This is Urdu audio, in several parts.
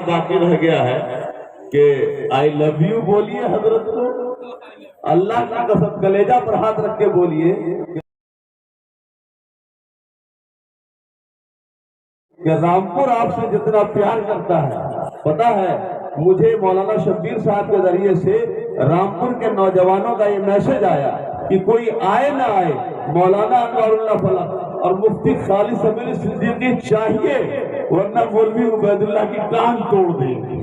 باقی رہ گیا ہے کہ آئی لو یو بولیے حضرت کو، اللہ کی قسم کلیجہ پر ہاتھ رکھ کے بولیے کہ رامپور آپ سے جتنا پیار کرتا ہے۔ پتا ہے مجھے مولانا شبیر صاحب کے ذریعے سے رامپور کے نوجوانوں کا یہ میسج آیا کہ کوئی آئے نہ آئے، مولانا انوار اللہ فلک اور مفتی خالد سمیل صدیقی چاہیے، ورنہ مولوی عبید اللہ کی ٹانگ توڑ دیں گے۔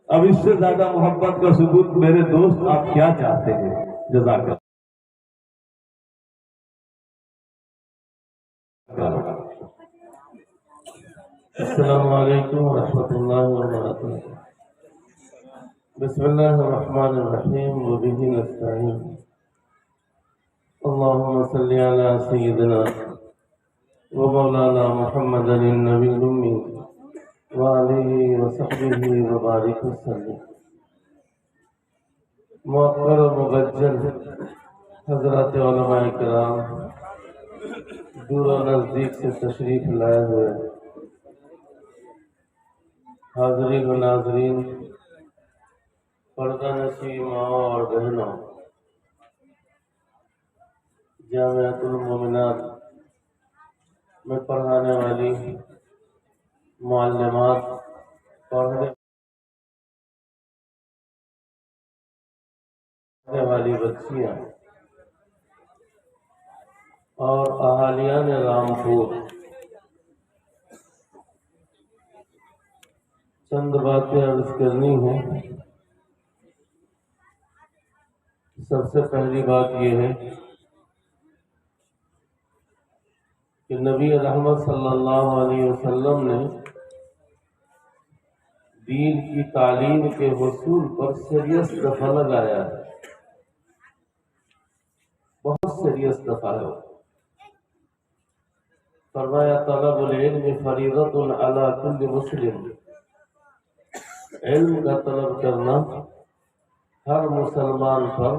اب اس سے زیادہ محبت کا ثبوت میرے دوست آپ کیا چاہتے ہیں؟ جزاک اللہ۔ السلام علیکم ورحمۃ اللہ وبرکاتہ۔ بسم اللہ الرحمن الرحیم وبہ نستعین۔ اللہم صلی علی سیدنا ومولانا محمد النبی الامی وآلہ وصحبہ وبارک وسلم۔ موقر و مبجل حضرات علماء کرام، دور و نزدیک سے تشریف لائے ہوئے حاضرین و ناظرین، پردہ نشین ماں اور بہنوں، جامعۃ المومنات میں پڑھانے والی معلمات، پڑھنے والی بچیاں اور اہالیان رامپور، چند باتیں عرض کرنی ہیں۔ سب سے پہلی بات یہ ہے کہ نبی رحمت صلی اللہ علیہ وسلم نے دین کی تعلیم کے حصول پر سیریس دفعہ لگایا ہے، بہت سیریس دفعہ ہے۔ فرمایا طلب العلم فریضۃ علی کل مسلم، علم کا طلب کرنا ہر مسلمان پر،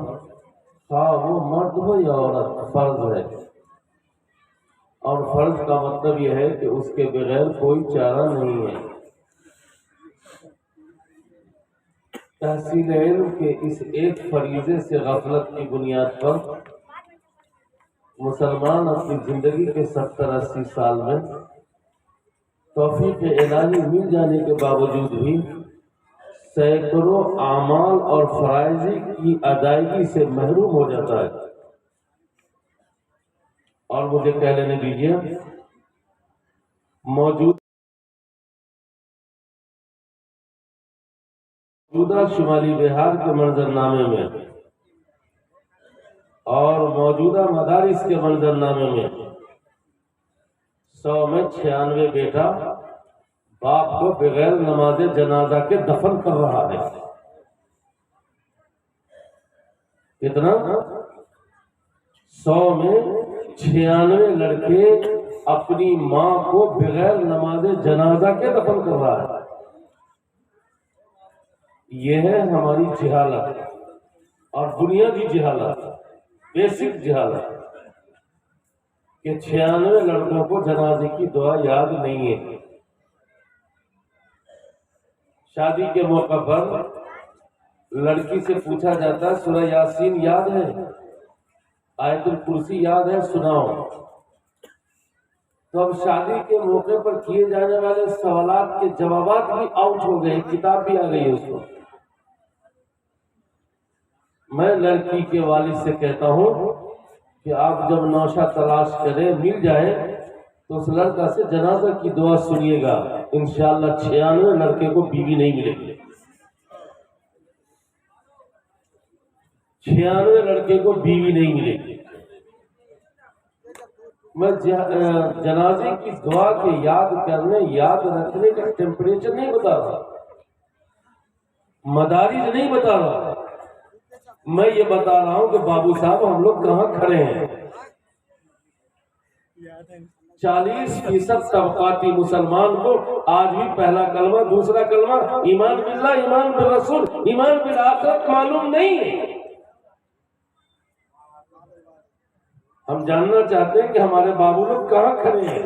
خواہ وہ مرد ہو یا عورت، فرض ہے۔ اور فرض کا مطلب یہ ہے کہ اس کے بغیر کوئی چارہ نہیں ہے۔ تحصیل علم کے اس ایک فریضے سے غفلت کی بنیاد پر مسلمان اپنی زندگی کے 70-80 سال میں توفیق الہی مل جانے کے باوجود بھی سینکڑوں اعمال اور فرائض کی ادائیگی سے محروم ہو جاتا ہے۔ اور مجھے کہہ لینے دیجیے، موجودہ شمالی بہار کے منظرنامے میں اور موجودہ مدارس کے منظرنامے میں 100 میں 96 بیٹا باپ کو بغیر نماز جنازہ کے دفن کر رہا ہے۔ کتنا؟ 100 میں 96 لڑکے اپنی ماں کو بغیر نماز جنازہ کے دفن کر رہا ہے۔ یہ ہے ہماری جہالت، اور بنیادی جہالت، بیسک جہالت، کہ 96 لڑکوں کو جنازے کی دعا یاد نہیں ہے۔ شادی کے موقع پر لڑکی سے پوچھا جاتا ہے سورہ یاسین یاد ہے، آیت الکرسی یاد ہے، سناؤ۔ تو اب شادی کے موقع پر کیے جانے والے سوالات کے جوابات بھی آؤٹ ہو گئے، کتاب بھی آ گئی ہے اس کو۔ میں لڑکی کے والد سے کہتا ہوں کہ آپ جب نوشہ تلاش کریں، مل جائے تو اس لڑکا سے جنازہ کی دعا سنیے گا، انشاءاللہ 96 لڑکے کو بیوی نہیں ملے گی۔ 96 لڑکے کو بیوی نہیں ملے گی۔ میں جنازے کی دعا کے یاد کرنے، یاد رکھنے کا ٹیمپریچر نہیں بتا رہا، مدارج نہیں بتا رہا، میں یہ بتا رہا ہوں کہ بابو صاحب ہم لوگ کہاں کھڑے ہیں۔ 40% طبقاتی مسلمان کو آج بھی پہلا کلمہ، دوسرا کلمہ، ایمان باللہ، ایمان بالرسول، ایمان بالآخرت معلوم نہیں ہے۔ ہم جاننا چاہتے ہیں کہ ہمارے بابو لوگ کہاں کھڑے ہیں۔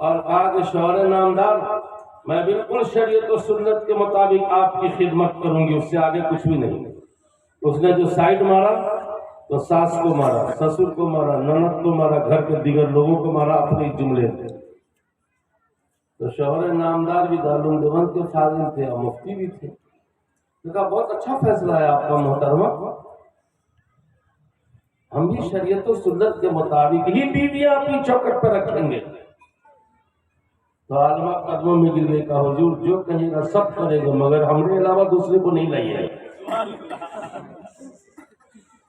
اور کہا کہ شوہر نامدار میں بالکل شریعت و سنت کے مطابق آپ کی خدمت کروں گی، اس سے آگے کچھ بھی نہیں۔ اس نے جو سائڈ مارا تو ساس کو مارا، سسر کو مارا، نند کو مارا، گھر کے دیگر لوگوں کو مارا اپنے جملے میں۔ تو شوہر نامدار بھی دارالعلوم دیوبند کے فاضل تھے اور مفتی بھی تھے۔ کہا بہت اچھا فیصلہ ہے آپ کا محترمہ، ہم بھی شریعت و سنت کے مطابق ہی بیویاں اپنی چوکٹ پر رکھیں گے۔ تو عالمہ قدموں میں گر گئے، کہا حضور جو کہے گا سب کرے گا، مگر ہمارے علاوہ دوسرے کو نہیں لائیے،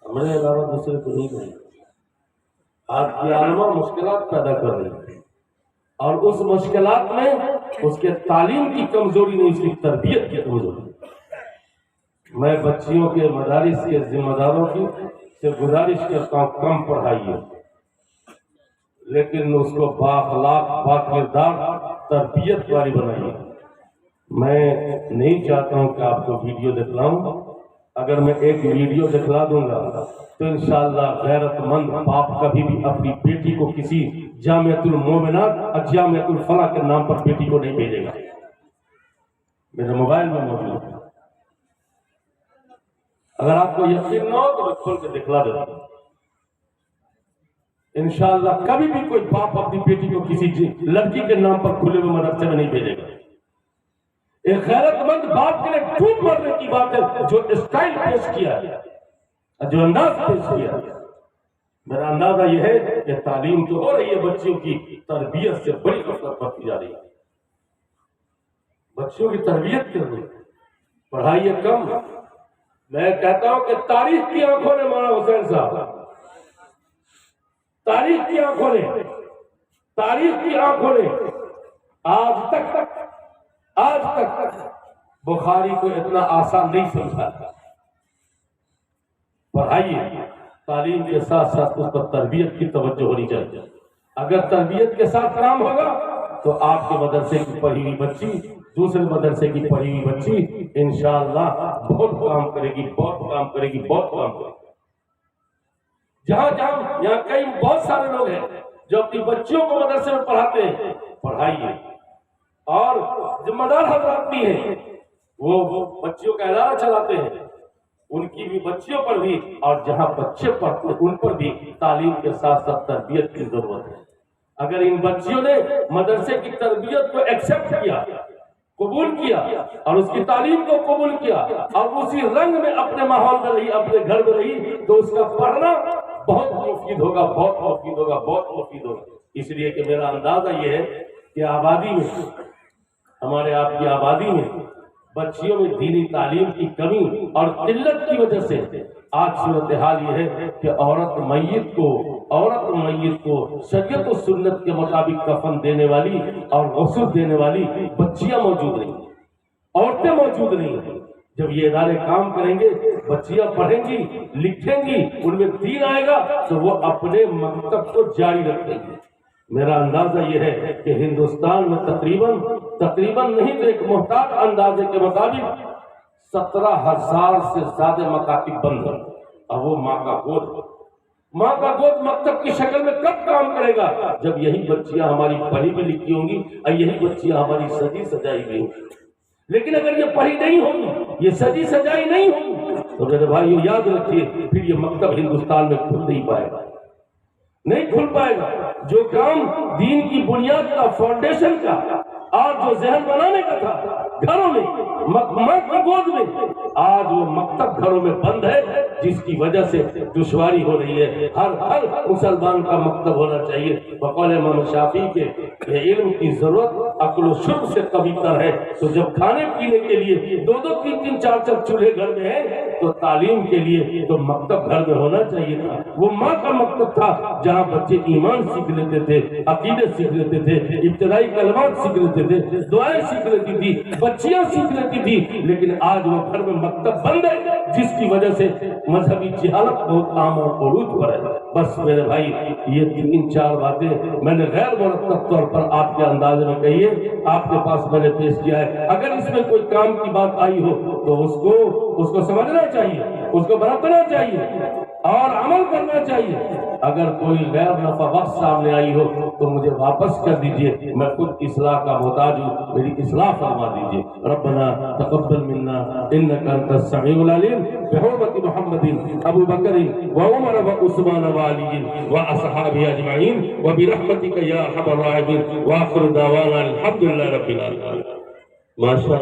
ہمارے علاوہ دوسرے کو نہیں لائیے۔ آج کی عالمہ مشکلات پیدا کر رہی ہے، اور اس مشکلات میں اس کے تعلیم کی کمزوری نہیں، اس کی تربیت کی کمزوری۔ میں بچیوں کے مدارس کے ذمہ داروں کی سے گزارش کرتا ہوں کم پڑھائیے، لیکن اس کو بااخلاق باکردار تربیت والی بنائیے۔ میں نہیں چاہتا ہوں کہ آپ کو ویڈیو دکھلاؤں، اگر میں ایک ویڈیو دکھلا دوں گا تو انشاءاللہ غیرت مند باپ کبھی بھی اپنی بیٹی کو کسی جامعۃ المومنات اور جامعۃ الفلاح کے نام پر بیٹی کو نہیں بھیجے گا۔ میرے موبائل میں موجود ہے، اگر آپ کو یقین نہ ہو تو میں کھول کے دکھلا دیتا ہوں۔ انشاءاللہ کبھی بھی کوئی باپ اپنی بیٹی کو کسی لڑکی کے نام پر کھلے ہوئے مدرسے میں نہیں بھیجے گا۔ ایک غیرت مند باپ کے لیے ٹوٹ پڑنے کی بات ہے جو اسٹائل پیش کیا ہے، جو انداز پیش کیا ہے۔ میرا اندازہ یہ ہے کہ تعلیم تو ہو رہی ہے، بچیوں کی تربیت سے بڑی غفلت برتی جا رہی ہے۔ بچوں کی تربیت کر رہی ہے، پڑھائی کم۔ میں کہتا ہوں کہ تاریخ کی آنکھوں نے مولانا حسین صاحب، تاریخ کی آنکھوں نے، تاریخ کی آنکھوں نے آج تک بخاری کو اتنا آسان نہیں سمجھا۔ پڑھائیے، تعلیم کے ساتھ ساتھ اس پر تربیت کی توجہ ہونی چاہیے۔ اگر تربیت کے ساتھ کام ہوگا تو آپ کے مدرسے کی پڑھی ہوئی بچی دوسرے مدرسے کی پڑھی ہوئی بچی انشاءاللہ بہت کام کرے گی، بہت کام کرے گی، بہت کام کرے گی۔ جہاں یہاں کئی بہت سارے لوگ ہیں جو اپنی بچیوں کو مدرسے میں پڑھاتے ہیں، پڑھائیے۔ اور ذمہ دار حضرات بھی ہیں، وہ بچیوں کا ادارہ چلاتے ہیں، ان کی بھی بچیوں پر بھی، اور جہاں بچے پڑھتے ہیں ان پر بھی تعلیم کے ساتھ ساتھ تربیت کی ضرورت ہے۔ اگر ان بچیوں نے مدرسے کی تربیت کو ایکسپٹ کیا، قبول کیا، اور اس کی تعلیم کو قبول کیا، اور اسی رنگ میں اپنے ماحول میں رہی، اپنے گھر میں رہی، تو اس کا پڑھنا بہت مفید ہوگا، بہت مفید ہوگا، بہت مفید ہوگا۔ اس لیے کہ میرا اندازہ یہ ہے کہ آبادی میں، ہمارے آپ کی آبادی میں بچیوں میں دینی تعلیم کی کمی اور قلت کی وجہ سے آج صورتحال یہ ہے کہ عورت میت کو شریعت و سنت کے مطابق کفن دینے والی اور غسل دینے والی بچیاں موجود نہیں، عورتیں موجود نہیں۔ جب یہ ادارے کام کریں گے، بچیاں پڑھیں گی، لکھیں گی، ان میں دین آئے گا تو وہ اپنے مکتب کو جاری رکھیں گے۔ میرا اندازہ یہ ہے کہ ہندوستان میں تقریباً نہیں تو ایک محتاط اندازے کے مطابق 17,000 سے زیادہ مکاتب بند ہیں، اور وہ ماں کا گود مکتب کی شکل میں کب کام کرے گا؟ جب یہی بچیاں ہماری پڑھی بھی لکھی ہوں گی اور یہی بچیاں ہماری سجی سجائی بھی ہوں گی۔ لیکن اگر یہ پڑھی نہیں ہوگی، یہ سجی سجائی نہیں ہوگی، تو میرے بھائیو یاد رکھیے پھر یہ مکتب ہندوستان میں کھل نہیں پائے گا، نہیں کھل پائے گا۔ جو کام دین کی بنیاد کا، فاؤنڈیشن کا، اور جو ذہن بنانے کا تھا گھروں میں، ماں کی گود میں، آج وہ مکتب گھروں میں بند ہے، جس کی وجہ سے دشواری ہو رہی ہے۔ ہر مسلمان کا مکتب ہونا چاہیے۔ بقول امام شافعی کے یہ علم کی ضرورت عقل و شرب سے قوی تر ہے۔ تو جب کھانے پینے کے لیے 2-2 3-3 4-4 چولہے گھر میں ہیں، تو تعلیم کے لیے تو مکتب گھر میں ہونا چاہیے تھا۔ وہ ماں کا مکتب تھا جہاں بچے ایمان سیکھ لیتے تھے، عقیدے سیکھ لیتے تھے، ابتدائی کلمات سیکھ لیتے تھے، دعائیں سیکھ لیتی تھی، بچیاں سیکھ لیتی تھی۔ لیکن آج وہ گھر میں مکتب بند ہے، جس کی وجہ سے مذہبی جہالت بہت عام اور عروج پر ہے۔ بس میرے بھائی یہ 3-4 باتیں میں نے غیر مرتب طور پر آپ کے اندازے میں کہی ہے، آپ کے پاس میں نے پیش کیا ہے۔ اگر اس میں کوئی کام کی بات آئی ہو تو اس کو سمجھنا چاہیے، اس کو برتنا چاہیے اور عمل کرنا چاہیے۔ اگر کوئی غیر نفع بخش سامنے آئی ہو تو مجھے واپس کر دیجئے، میں خود اصلاح کا محتاج ہوں، میری اصلاح فرما دیجئے۔ ربنا تقبل منا انك انت السميع العليم بحرمة محمد ابو بکر وعمر وعثمان وعلی واصحابہ اجمعین وبرحمتك یا ارحم الراحمین، واخر دعوانا الحمد للہ رب العالمین۔ ماشاء